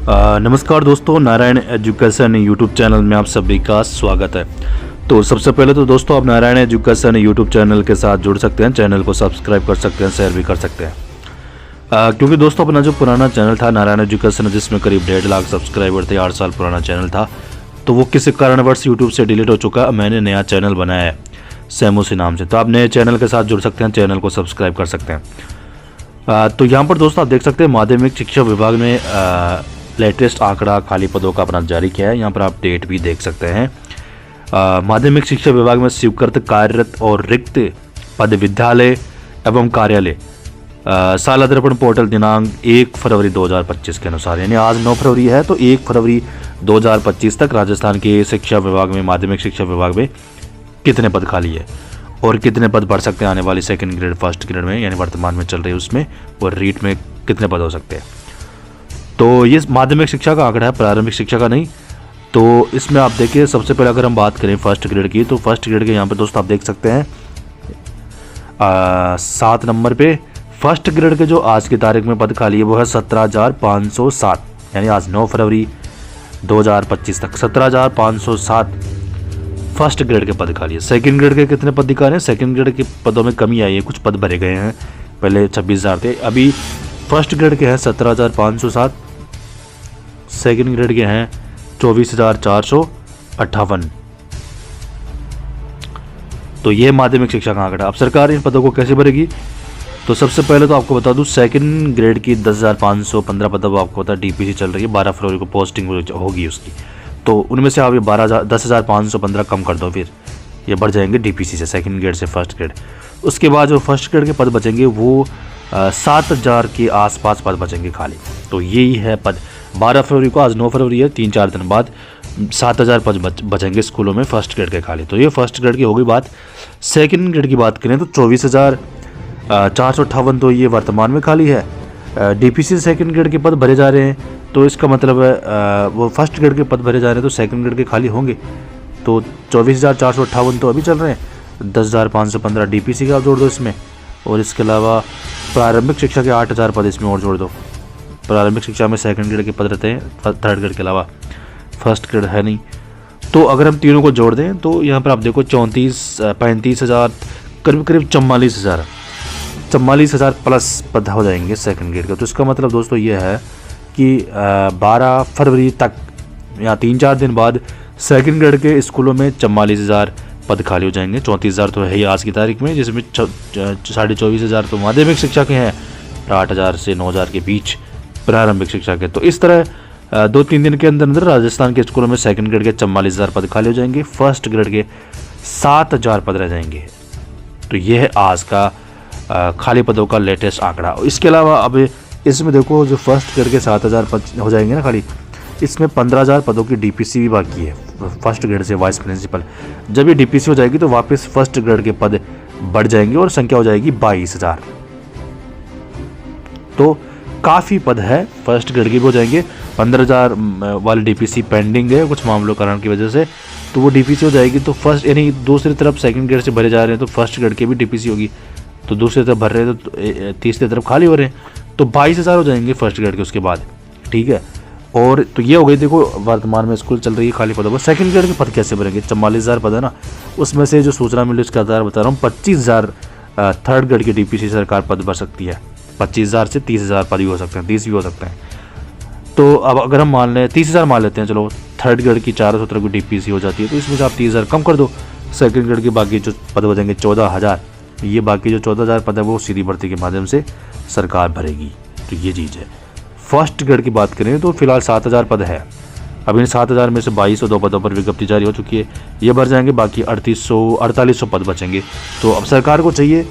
नमस्कार दोस्तों, Narayan education YouTube channel में आप सभी का स्वागत है। तो सबसे पहले तो दोस्तों आप नारायण एजुकेशन यूट्यूब चैनल के साथ जुड़ सकते हैं, चैनल को सब्सक्राइब कर सकते हैं, शेयर भी कर सकते हैं। क्योंकि दोस्तों अपना जो पुराना चैनल था नारायण एजुकेशन, जिसमें करीब 1.5 लाख सब्सक्राइबर थे, 8 साल पुराना चैनल था, तो वो किसी कारणवश यूट्यूब से डिलीट हो चुका। मैंने नया चैनल बनाया है सैमोसी नाम से, तो आप नए चैनल के साथ जुड़ सकते हैं, चैनल को सब्सक्राइब कर सकते हैं। तो यहाँ पर दोस्तों आप देख सकते हैं माध्यमिक शिक्षा विभाग ने लेटेस्ट आंकड़ा खाली पदों का अपना जारी किया है। यहाँ पर आप डेट भी देख सकते हैं। माध्यमिक शिक्षा विभाग में स्वीकृत कार्यरत और रिक्त पद विद्यालय एवं कार्यालय साल दर्पण पोर्टल दिनांक 1 फरवरी 2025 के अनुसार, यानी आज 9 फरवरी है, तो 1 फरवरी 2025 तक राजस्थान के शिक्षा विभाग में, माध्यमिक शिक्षा विभाग में कितने पद खाली है और कितने पद बढ़ सकते हैं आने वाली सेकंड ग्रेड, फर्स्ट ग्रेड में, यानी वर्तमान में चल रही है उसमें, और रीट में कितने पद हो सकते हैं। तो ये माध्यमिक शिक्षा का आंकड़ा है, प्रारंभिक शिक्षा का नहीं। तो इसमें आप देखिए, सबसे पहले अगर हम बात करें फर्स्ट ग्रेड की, तो फर्स्ट ग्रेड के यहाँ पर दोस्तों आप देख सकते हैं 7 नंबर पे फर्स्ट ग्रेड के जो आज की तारीख में पद खाली है वो है 17,507, यानी आज 9 फरवरी 2025 तक 17,507 फर्स्ट ग्रेड के पद खाली है। सेकंड ग्रेड के कितने पद दिखा रहे हैं? सेकंड ग्रेड के पदों में कमी आई है, कुछ पद भरे गए हैं, पहले 26,000 थे, अभी फर्स्ट ग्रेड के हैं 17,507, सेकंड ग्रेड के हैं 24,458। तो ये माध्यमिक शिक्षा का आंकड़ा। अब सरकार इन पदों को कैसे भरेगी? तो सबसे पहले तो आपको बता दूं, सेकंड ग्रेड की 10,515 पदों, आपको पता डीपीसी चल रही है, 12 फरवरी को पोस्टिंग होगी उसकी, तो उनमें से आप ये 10,515 कम कर दो, फिर ये बढ़ जाएंगे डीपीसी से, सेकंड ग्रेड से फर्स्ट ग्रेड। उसके बाद जो फर्स्ट ग्रेड के पद बचेंगे वो 7,000 के आसपास पद बचेंगे खाली। तो यही है पद। 12 फरवरी को, आज 9 फरवरी है, 3-4 दिन बाद 7,000 पद बचेंगे स्कूलों में फर्स्ट ग्रेड के खाली। तो ये फर्स्ट ग्रेड की होगी बात। सेकंड ग्रेड की बात करें तो 24,458 तो ये वर्तमान में खाली है। डीपीसी सेकंड ग्रेड के पद भरे जा रहे हैं, तो इसका मतलब है वो फर्स्ट ग्रेड के पद भरे जा रहे हैं, तो सेकंड ग्रेड के खाली होंगे। तो 24,458 तो अभी चल रहे हैं, 10,515 डीपीसी का जोड़ दो इसमें, और इसके अलावा प्रारंभिक शिक्षा के 8,000 पद इसमें और जोड़ दो। प्रारंभिक शिक्षा में सेकंड ग्रेड के पद रहते हैं, थर्ड ग्रेड के अलावा, फर्स्ट ग्रेड है नहीं। तो अगर हम तीनों को जोड़ दें तो यहाँ पर आप देखो 35,000, करीब 44,000 प्लस पद हो जाएंगे सेकंड ग्रेड का। तो इसका मतलब दोस्तों ये है कि 12 फरवरी तक या 3-4 दिन बाद सेकंड ग्रेड के स्कूलों में 44,000 पद खाली हो जाएंगे। 34,000 तो है ही आज की तारीख में, जिसमें 24,500 तो माध्यमिक शिक्षा के हैं, 8,000 से 9,000 के बीच प्रारंभिक शिक्षा के। तो इस तरह 2-3 दिन के अंदर अंदर राजस्थान के स्कूलों में सेकंड ग्रेड के 44,000 पद खाली हो जाएंगे, फर्स्ट ग्रेड के 7,000 पद रह जाएंगे। तो यह है आज का खाली पदों का लेटेस्ट आंकड़ा। इसके अलावा अब इसमें देखो, जो फर्स्ट ग्रेड के 7,000 पद हो जाएंगे ना खाली, इसमें 15,000 पदों की डीपीसी भी बाकी है फर्स्ट ग्रेड से, वाइस प्रिंसिपल। जब ये डीपीसी हो जाएगी तो वापस फर्स्ट ग्रेड के पद बढ़ जाएंगे और संख्या हो जाएगी 22,000। तो काफ़ी पद है, फर्स्ट ग्रेड के भी हो जाएंगे। 15,000 वाली डीपीसी पेंडिंग है कुछ मामलों कारण की वजह से, तो वो डीपीसी हो जाएगी। तो फर्स्ट, यानी दूसरी तरफ सेकंड ग्रेड से भरे जा रहे हैं, तो फर्स्ट ग्रेड की भी डीपीसी होगी, तो दूसरी तरफ भर रहे हैं, तो तीसरी तरफ खाली हो रहे हैं, तो 22,000 हो जाएंगे फर्स्ट ग्रेड के उसके बाद। ठीक है, और तो ये हो गई, देखो वर्तमान में स्कूल चल रही है खाली पदों पर। सेकंड ग्रेड के पद कैसे भरेंगे? 44,000 पद है ना, उसमें से जो सूचना मिली उसके आधार बता रहा हूँ, 25,000 थर्ड ग्रेड की डीपीसी सरकार पद भर सकती है। 25,000 से 30,000 पद भी हो सकते हैं, 30 भी हो सकते हैं। तो अब अगर हम मान लें 30,000 मान लेते हैं, चलो थर्ड ग्रेड की 417 की डीपीसी हो जाती है, तो इसमें से आप 30,000 कम कर दो। सेकंड ग्रेड के बाकी जो पद बचेंगे 14,000, ये बाकी जो 14,000 पद है वो सीधी भर्ती के माध्यम से सरकार भरेगी। तो ये चीज़ है। फर्स्ट ग्रेड की बात करें तो फिलहाल 7,000 पद है। अब इन 7,000 में से 2,202 पदों पर विज्ञप्ति जारी हो चुकी है, ये भर जाएंगे, बाकी 4800 पद बचेंगे। तो अब सरकार को चाहिए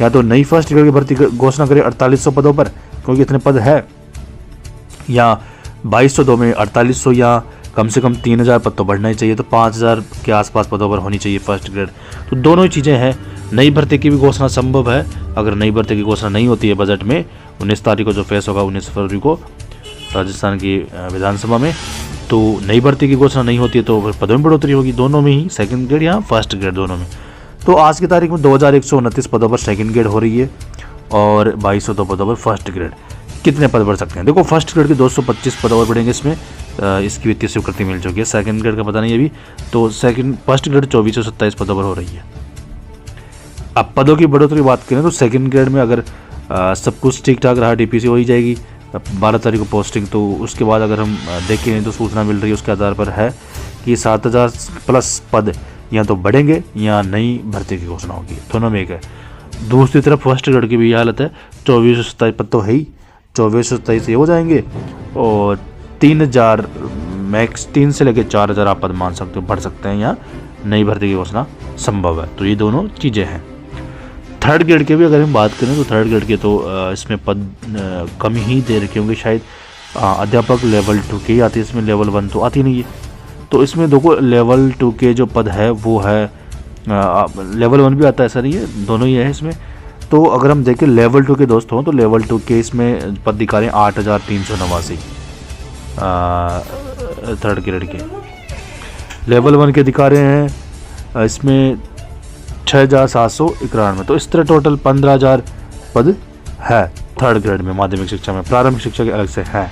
या तो नई फर्स्ट ग्रेड की भर्ती घोषणा करे 4800 पदों पर, क्योंकि इतने पद है, या 2202 में 4800, या कम से कम 3,000 पद तो बढ़ना ही चाहिए, तो 5,000 के आसपास पदों पर होनी चाहिए फर्स्ट ग्रेड। तो दोनों ही चीज़ें हैं। नई भर्ती की भी घोषणा संभव है। अगर नई भर्ती की घोषणा नहीं होती है बजट में, 19 तारीख को जो फेस होगा 19 फरवरी को राजस्थान की विधानसभा में, तो नई भर्ती की घोषणा नहीं होती है तो फिर पदों में बढ़ोतरी होगी, दोनों में ही, सेकंड ग्रेड या फर्स्ट ग्रेड दोनों में। तो आज की तारीख में 2,129 पदों पर सेकंड ग्रेड हो रही है और 2,202 पदों पर फर्स्ट ग्रेड। कितने पद बढ़ सकते हैं। देखो फर्स्ट ग्रेड के 225 पद और बढ़ेंगे इसमें, इसकी वित्तीय स्वीकृति मिल चुकी है। सेकंड ग्रेड का पता नहीं अभी, तो फर्स्ट ग्रेड 2427 पदों पर हो रही है। अब पदों की बढ़ोतरी की बात करें तो सेकंड ग्रेड में अगर सब कुछ ठीक ठाक रहा, डीपीसी हो ही जाएगी 12 तारीख को पोस्टिंग। तो उसके बाद अगर हम देखें तो सूचना मिल रही है उसके आधार पर है कि 7000 प्लस पद या तो बढ़ेंगे या नई भर्ती की घोषणा होगी, दोनों में एक है। दूसरी तरफ फर्स्ट ग्रेड की भी हालत है, 2427 पद तो है ही, 2427 ये हो जाएंगे और 3000 मैक्स 3 से लेकर 4000 आप पद मान सकते हो बढ़ सकते हैं या नई भर्ती की घोषणा संभव है। तो ये दोनों चीज़ें हैं। थर्ड ग्रेड के भी अगर हम बात करें तो थर्ड ग्रेड के तो इसमें पद कम ही दे रखे होंगे शायद। अध्यापक लेवल 2 के ही आती है इसमें, लेवल 1 तो आती नहीं है। तो इसमें देखो लेवल 2 के जो पद है वो है, लेवल 1 भी आता है, ऐसा नहीं है, दोनों ही है इसमें। तो अगर हम देखें लेवल 2 के दोस्त हों तो लेवल 2 के इसमें पद दिखा रहे हैं 8389 थर्ड ग्रेड के। लेवल 1 के दिखा रहे हैं इसमें 6791। तो इस तरह टोटल 15000 पद है थर्ड ग्रेड में माध्यमिक शिक्षा में। प्रारंभिक शिक्षा के अलग से है।